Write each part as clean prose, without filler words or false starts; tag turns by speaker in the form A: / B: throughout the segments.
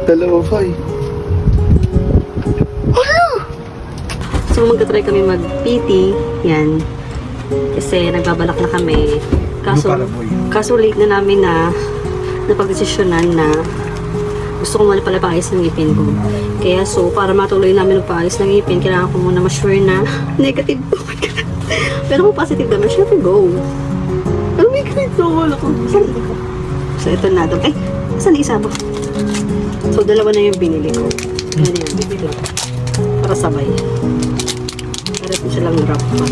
A: Dalawa pa eh.
B: So magka-try kami mag-PT, yan. Kasi nagbabalak na kami. Kaso late na namin na napag-desisyonan na gusto ko muna pala paayos ng ngipin ko. Kaya so, para matuloy namin magpaayos ng ngipin, kailangan ko muna ma-sure na negative po. Pero kung positive naman, syempre go. Pero may ganito, wala ko. Saan ko? So ito na daw. Ay, saan isa ba? So dalawa na yung binili ko. Yan yan, bibili ko. Para sabay. Para ito silang wrap pa.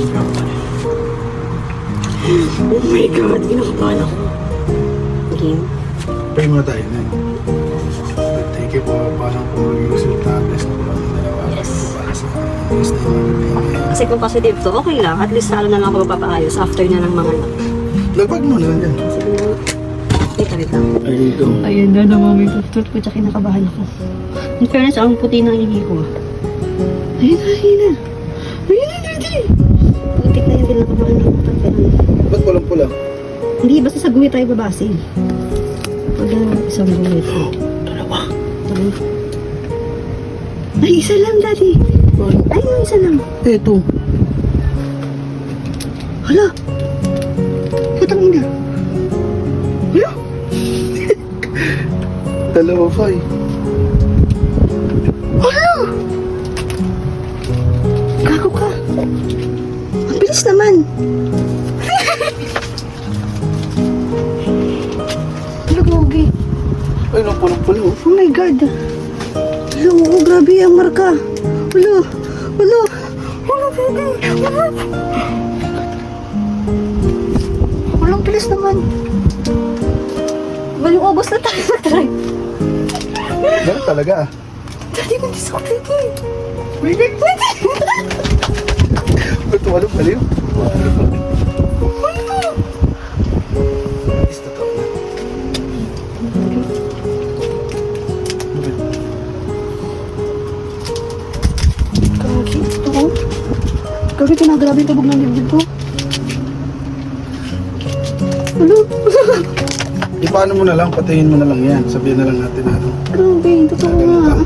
B: Oh my God, kinakabahan ako. Okay.
A: Pray muna tayo na. Thank you po. Paano po yung resulta? Bless na po kami dalawa.
B: Yes.
A: Para sa bless na namin.
B: Kasi kung positive to, okay lang. At least na lang ako mapapaayos after na ng mga anak.
A: Lagpag mo na lang yan.
B: Sige na. Wait lang.
A: Ay, dito.
B: Ayun na naman may tutut ko. Tsaka kinakabahan ako. In fairness, ang puti ng ihi ko. Ayun na, ayun na. Ayun na, dito. Putik na yun. Kinakabahan ako.
A: Ba't walang pula?
B: Hindi, basta sa guhit tayo babase. Wala isang guhit.
A: Dalawa.
B: Ay, isa lang, daddy. Ay, yung isa lang.
A: Eto.
B: Hala! Putang ina. Hala!
A: Dalawa pa eh.
B: Hala! Gago ka. Ang bilis naman. Hala, gogi.
A: Ay, pulang pula oh.
B: Oh my God. Hala, oo, grabe ang marka. Hala, hala. Hala, gogi. Hala. Walang bilis naman. Walang ubos na tayo mag-try.
A: Ganun talaga ah.
B: Daddy, hindi sa dito eh.
A: Wait. Ba't walang pala yun? Is totoo na.
B: Kagi, ito ko. Kagi, kinagrabe yung tubog ng dibdib ko. Ano?
A: Di paano mo na lang, patayin mo na lang yan. Sabihin na lang natin ano.
B: Grabe, totoo nga. Ano?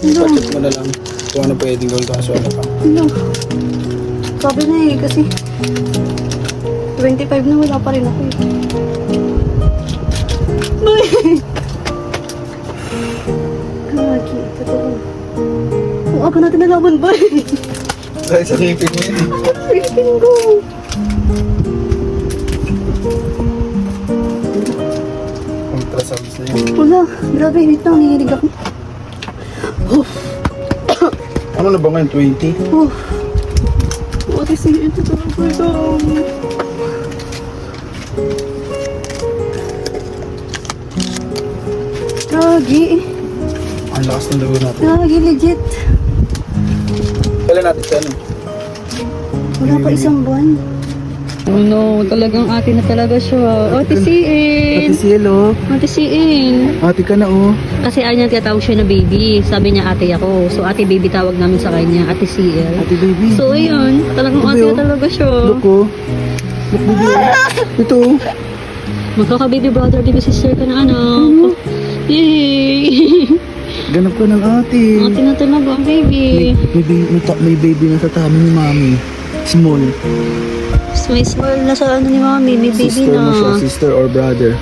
A: Budget mo na lang kung ano pwedeng gawin kaso ano pa.
B: Ano? Sabi na eh, kasi 25 na wala pa rin ako eh. Kagi, totoo. Kung ako natin nalaman ba eh.
A: Dahil sa ngipin mo yun.
B: Philippine ko.
A: Ultrasounds na yun.
B: Wala, grabe, wait lang, nanginig ako.
A: Ano na ba ngayon? 20?
B: Oh. What is it? Ito talaga ito. Gagi.
A: Ang lakas ng lago natin.
B: Gagi, legit.
A: Kailan natin sa ano?
B: Wala pa isang buwan. Oh no, talagang ate na talaga siya. Ate Siin!
A: Ate Cielo.
B: Ate Siin!
A: Ate ka na oh.
B: Kasi ayaw niya tinatawag siya na baby. Sabi niya ate ako. So ate baby tawag namin sa kanya. Ate Ciel.
A: Ate baby.
B: So ayun, talagang
A: Ito,
B: ate na
A: oh.
B: talaga siya.
A: Look oh. Look baby. Ito oh.
B: Magkaka-baby brother, baby sister ka na anak. Yay!
A: Ganap ka ng ate.
B: Ate na talaga, baby.
A: May baby na sa tummy ni mami. Small.
B: May smile na sa ano ni mami, may baby
A: Sister mo siya,
B: na.
A: sister or brother.